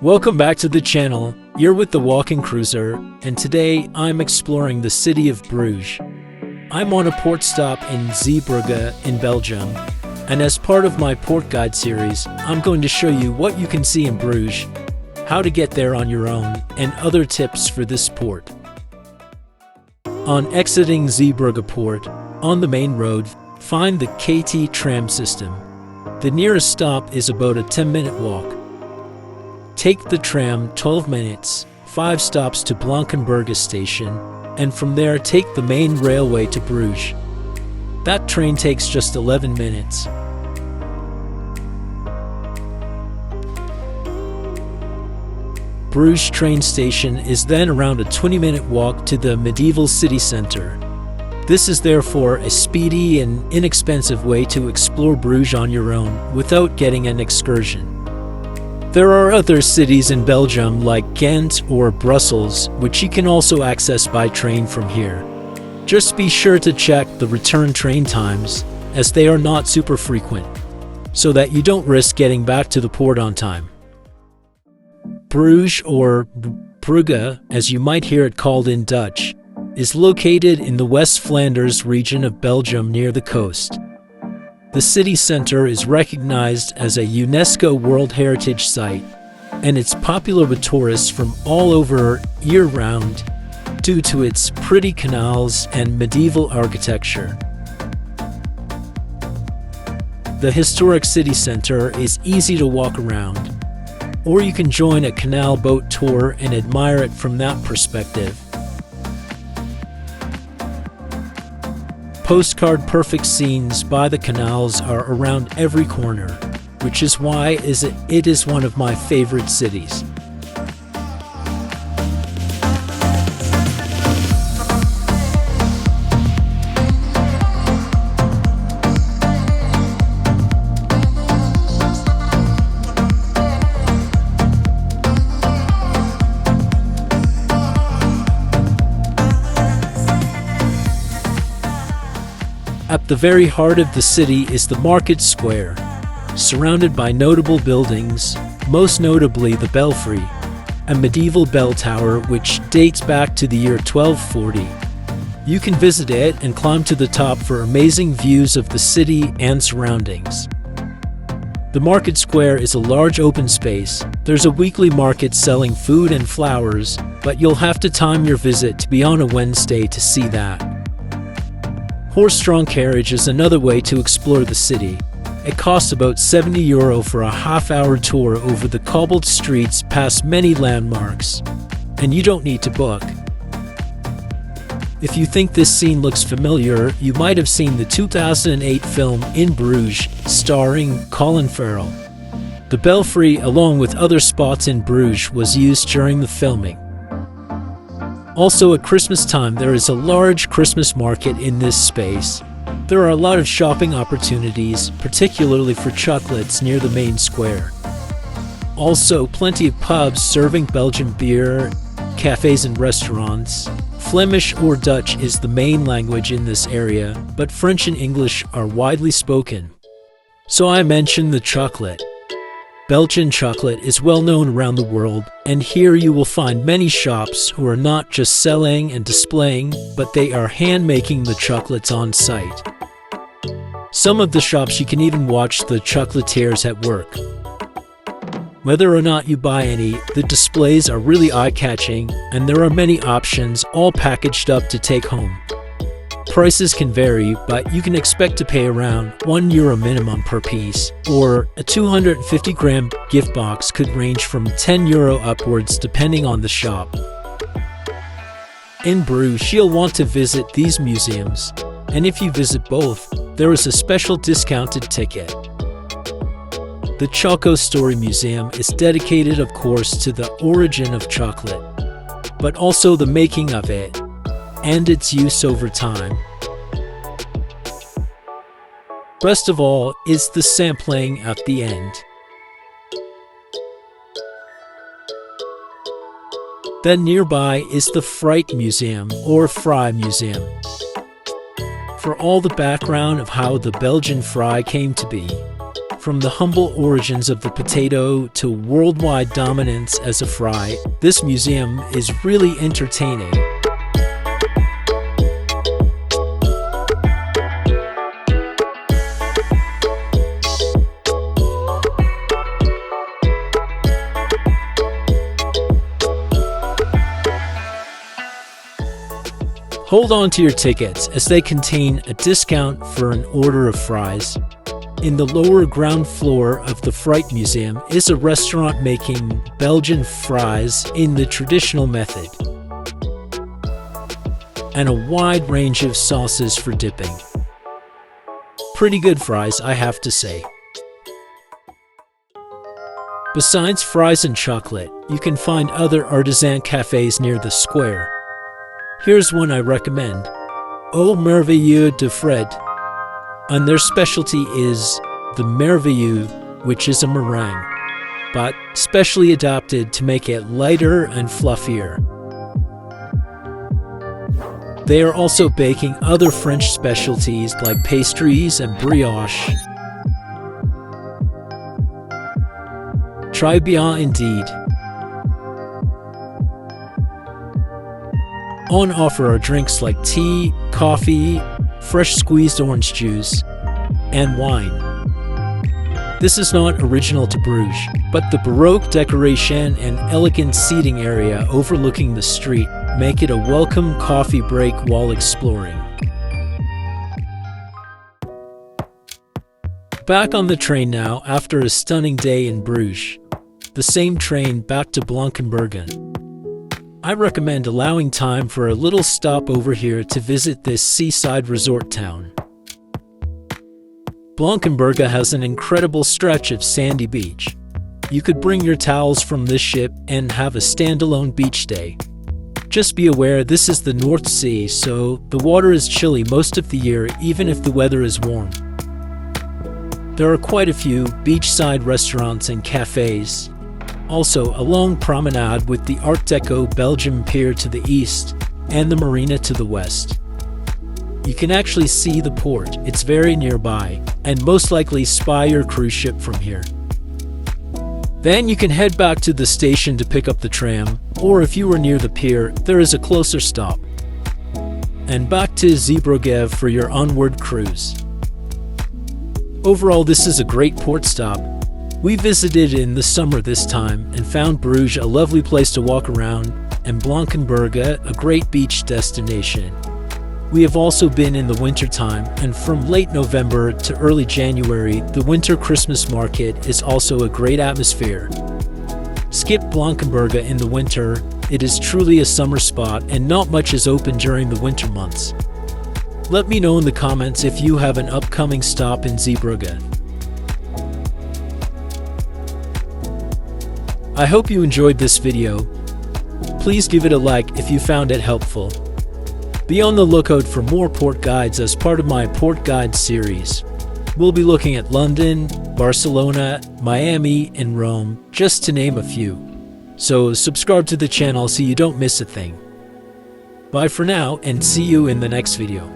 Welcome back to the channel. You're with the Walking Cruiser, and today I'm exploring the city of Bruges. I'm on a port stop in Zeebrugge in Belgium, and as part of my port guide series, I'm going to show you what you can see in Bruges, how to get there on your own, and other tips for this port. On exiting Zeebrugge Port, on the main road, find the KT tram system. The nearest stop is about a 10-minute walk. Take the tram 12 minutes, 5 stops to Blankenberge station, and from there take the main railway to Bruges. That train takes just 11 minutes. Bruges train station is then around a 20-minute walk to the medieval city centre. This is therefore a speedy and inexpensive way to explore Bruges on your own without getting an excursion. There are other cities in Belgium like Ghent or Brussels, which you can also access by train from here. Just be sure to check the return train times, as they are not super frequent, so that you don't risk getting back to the port on time. Bruges, or Brugge, as you might hear it called in Dutch, is located in the West Flanders region of Belgium near the coast. The city centre is recognized as a UNESCO World Heritage Site, and it's popular with tourists from all over year-round due to its pretty canals and medieval architecture. The historic city centre is easy to walk around, or you can join a canal boat tour and admire it from that perspective. Postcard-perfect scenes by the canals are around every corner, which is why it is one of my favorite cities. At the very heart of the city is the market square, surrounded by notable buildings, most notably the Belfry, a medieval bell tower which dates back to the year 1240. You can visit it and climb to the top for amazing views of the city and surroundings. The market square is a large open space. There's a weekly market selling food and flowers, but you'll have to time your visit to be on a Wednesday to see that. Horse-drawn carriage is another way to explore the city. It costs about €70 for a half-hour tour over the cobbled streets past many landmarks, and you don't need to book. If you think this scene looks familiar, you might have seen the 2008 film In Bruges, starring Colin Farrell. The Belfry, along with other spots in Bruges, was used during the filming. Also at Christmas time, there is a large Christmas market in this space. There are a lot of shopping opportunities, particularly for chocolates near the main square. Also, plenty of pubs serving Belgian beer, cafes and restaurants. Flemish or Dutch is the main language in this area, but French and English are widely spoken. So I mentioned the chocolate. Belgian chocolate is well known around the world, and here you will find many shops who are not just selling and displaying, but they are hand-making the chocolates on site. Some of the shops you can even watch the chocolatiers at work. Whether or not you buy any, the displays are really eye-catching, and there are many options all packaged up to take home. Prices can vary, but you can expect to pay around €1 minimum per piece, or a 250-gram gift box could range from €10 upwards depending on the shop. In Bruges, you'll want to visit these museums, and if you visit both, there is a special discounted ticket. The Choco Story Museum is dedicated, of course, to the origin of chocolate, but also the making of it and its use over time. Best of all is the sampling at the end. Then nearby is the Friet Museum, or Friet Museum, for all the background of how the Belgian fry came to be. From the humble origins of the potato to worldwide dominance as a fry, this museum is really entertaining. Hold on to your tickets as they contain a discount for an order of fries. In the lower ground floor of the Friet Museum is a restaurant making Belgian fries in the traditional method, and a wide range of sauces for dipping. Pretty good fries, I have to say. Besides fries and chocolate, you can find other artisan cafes near the square. Here's one I recommend: Aux Merveilleux De Fred, and their specialty is the Merveilleux, which is a meringue, but specially adapted to make it lighter and fluffier. They are also baking other French specialties like pastries and brioche. Très bien indeed. On offer are drinks like tea, coffee, fresh squeezed orange juice, and wine. This is not original to Bruges, but the Baroque decoration and elegant seating area overlooking the street make it a welcome coffee break while exploring. Back on the train now after a stunning day in Bruges. The same train back to Blankenberge. I recommend allowing time for a little stop over here to visit this seaside resort town. Blankenberge has an incredible stretch of sandy beach. You could bring your towels from this ship and have a standalone beach day. Just be aware this is the North Sea, so the water is chilly most of the year even if the weather is warm. There are quite a few beachside restaurants and cafes. Also, a long promenade with the Art Deco Belgian pier to the east and the marina to the west. You can actually see the port, it's very nearby, and most likely spy your cruise ship from here. Then you can head back to the station to pick up the tram, or if you are near the pier, there is a closer stop. And back to Zeebrugge for your onward cruise. Overall, this is a great port stop. We visited in the summer this time and found Bruges a lovely place to walk around and Blankenberge a great beach destination. We have also been in the winter time, and from late November to early January, the winter Christmas market is also a great atmosphere. Skip Blankenberge in the winter, it is truly a summer spot and not much is open during the winter months. Let me know in the comments if you have an upcoming stop in Zeebrugge. I hope you enjoyed this video. Please give it a like if you found it helpful. Be on the lookout for more port guides as part of my port guide series. We'll be looking at London, Barcelona, Miami, and Rome, just to name a few. So subscribe to the channel so you don't miss a thing. Bye for now and see you in the next video.